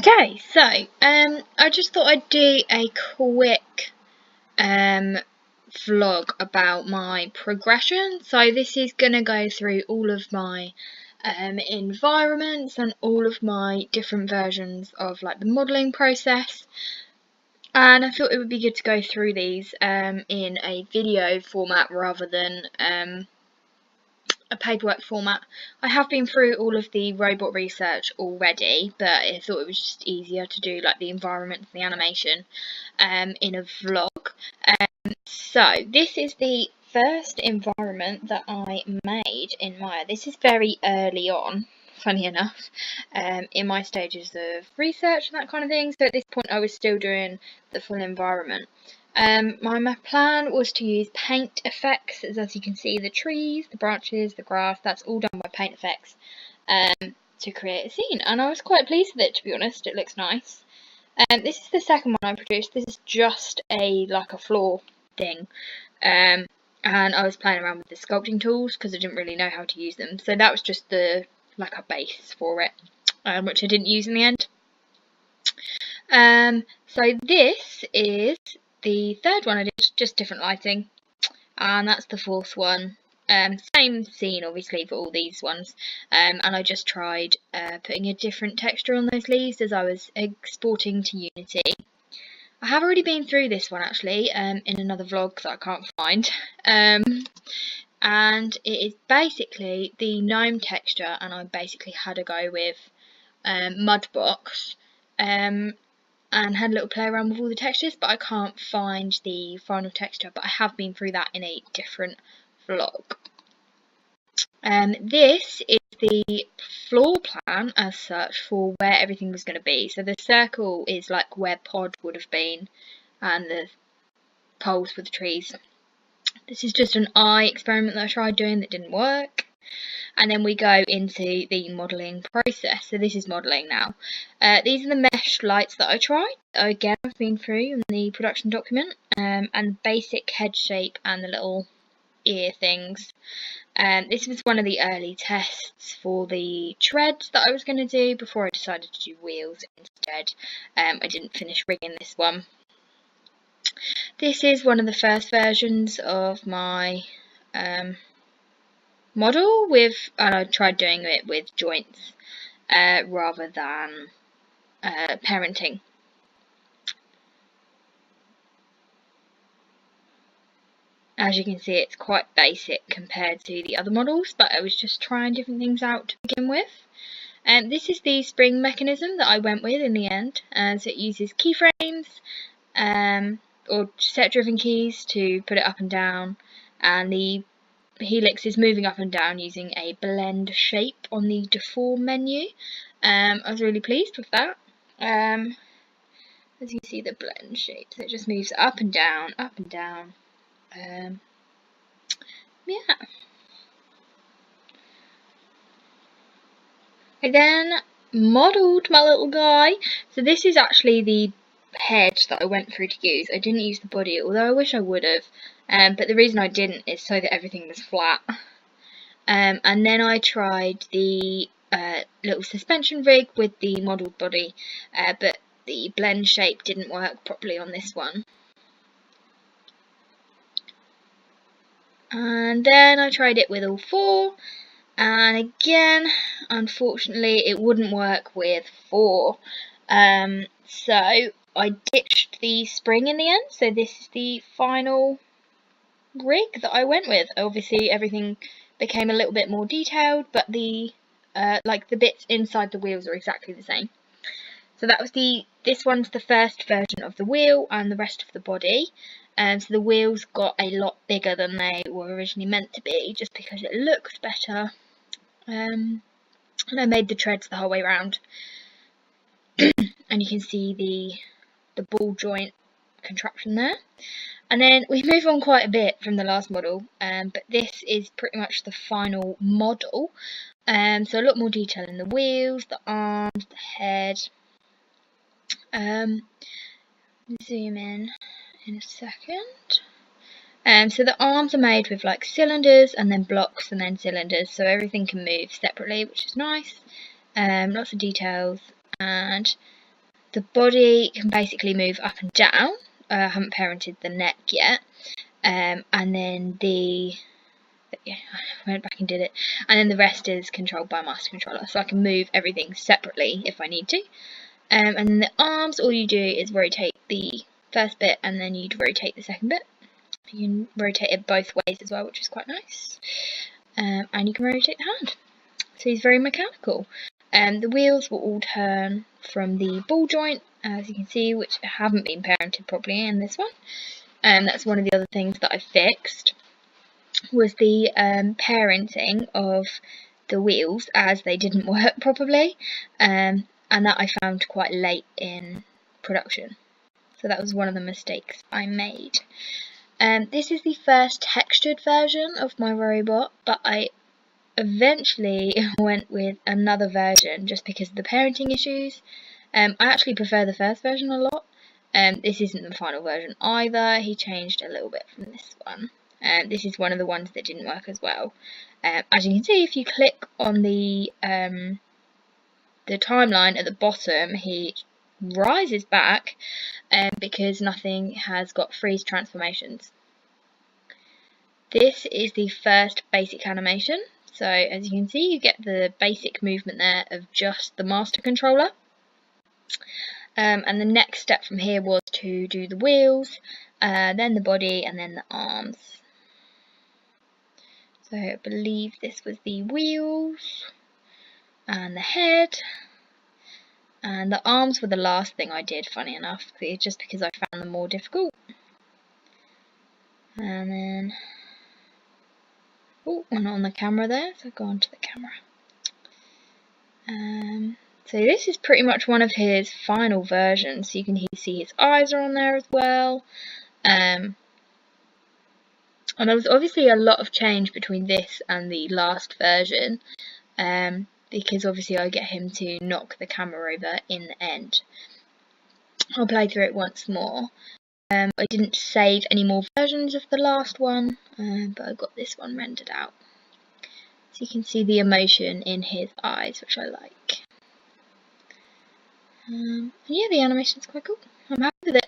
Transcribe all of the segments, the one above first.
Okay, so I just thought I'd do a quick vlog about my progression. So this is gonna go through all of my environments and all of my different versions of like the modelling process. And I thought it would be good to go through these in a video format rather than a paperwork format. I have been through all of the robot research already, but I thought it was just easier to do like the environment and the animation in a vlog. So this is the first environment that I made in Maya. This is very early on, funny enough, in my stages of research and that kind of thing. So at this point I was still doing the full environment. My plan was to use paint effects, as you can see, the trees, the branches, the grass, that's all done by paint effects to create a scene, and I was quite pleased with it, to be honest. It looks nice. This is the second one I produced. This is just like a floor thing, and I was playing around with the sculpting tools because I didn't really know how to use them, so that was just like a base for it, which I didn't use in the end. So this is the third one I did, just different lighting, and that's the fourth one. Same scene obviously for all these ones, and I just tried putting a different texture on those leaves as I was exporting to Unity. I have already been through this one actually in another vlog that I can't find, and it is basically the gnome texture, and I basically had to go with Mudbox and had a little play around with all the textures, but I can't find the final texture, but I have been through that in a different vlog. This is the floor plan as such for where everything was going to be. So the circle is like where pod would have been, and the poles for the trees. This is just an eye experiment that I tried doing that didn't work. And then we go into the modelling process. So this is modelling now. These are the mesh lights that I tried. Again, I've been through in the production document, and basic head shape and the little ear things. This was one of the early tests for the treads that I was going to do before I decided to do wheels instead. I didn't finish rigging this one. This is one of the first versions of my model and I tried doing it with joints rather than parenting. As you can see, it's quite basic compared to the other models, but I was just trying different things out to begin with. This is the spring mechanism that I went with in the end. So it uses keyframes or set driven keys to put it up and down, and the helix is moving up and down using a blend shape on the deform menu. I was really pleased with that. As you can see, the blend shape, so it just moves up and down, up and down. Yeah. I then modelled my little guy. So this is actually the head that I went through to use. I didn't use the body, although I wish I would have. But the reason I didn't is so that everything was flat. And then I tried the little suspension rig with the modelled body, but the blend shape didn't work properly on this one. And then I tried it with all four, and again, unfortunately, it wouldn't work with four. So I ditched the spring in the end. So this is the final rig that I went with. Obviously, everything became a little bit more detailed, but the bits inside the wheels are exactly the same. So that was this one's the first version of the wheel and the rest of the body. So the wheels got a lot bigger than they were originally meant to be, just because it looks better. And I made the treads the whole way around. And you can see the ball joint contraption there. And then we move on quite a bit from the last model, but this is pretty much the final model. So a lot more detail in the wheels, the arms, the head. Zoom in a second. So the arms are made with like cylinders and then blocks and then cylinders, so everything can move separately, which is nice. Lots of details, and The body can basically move up and down. I haven't parented the neck yet. And then I went back and did it. And then the rest is controlled by a master controller. So I can move everything separately if I need to. And then the arms, all you do is rotate the first bit and then you'd rotate the second bit. You can rotate it both ways as well, which is quite nice. And you can rotate the hand. So he's very mechanical. The wheels will all turn from the ball joint, as you can see, which haven't been parented properly in this one. That's one of the other things that I fixed, was the parenting of the wheels, as they didn't work properly, and that I found quite late in production. So that was one of the mistakes I made. This is the first textured version of my robot, but I eventually went with another version just because of the parenting issues. I actually prefer the first version a lot. This isn't the final version either. He changed a little bit from this one. This is one of the ones that didn't work as well. As you can see, if you click on the timeline at the bottom, he rises back because nothing has got freeze transformations. This is the first basic animation. So as you can see, you get the basic movement there of just the master controller. And the next step from here was to do the wheels, then the body, and then the arms. So I believe this was the wheels, and the head, and the arms were the last thing I did, funny enough, just because I found them more difficult. And then, oh, we're not on the camera there, so go on to the camera. So this is pretty much one of his final versions. So you can see his eyes are on there as well. And there was obviously a lot of change between this and the last version, because obviously I get him to knock the camera over in the end. I'll play through it once more. I didn't save any more versions of the last one, but I got this one rendered out. So you can see the emotion in his eyes, which I like. And yeah, the animation's quite cool. I'm happy with it.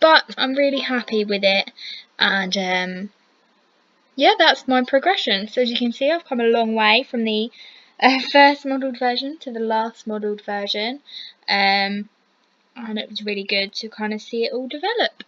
But I'm really happy with it, and yeah, that's my progression. So as you can see, I've come a long way from the first modelled version to the last modelled version, and it was really good to kind of see it all develop.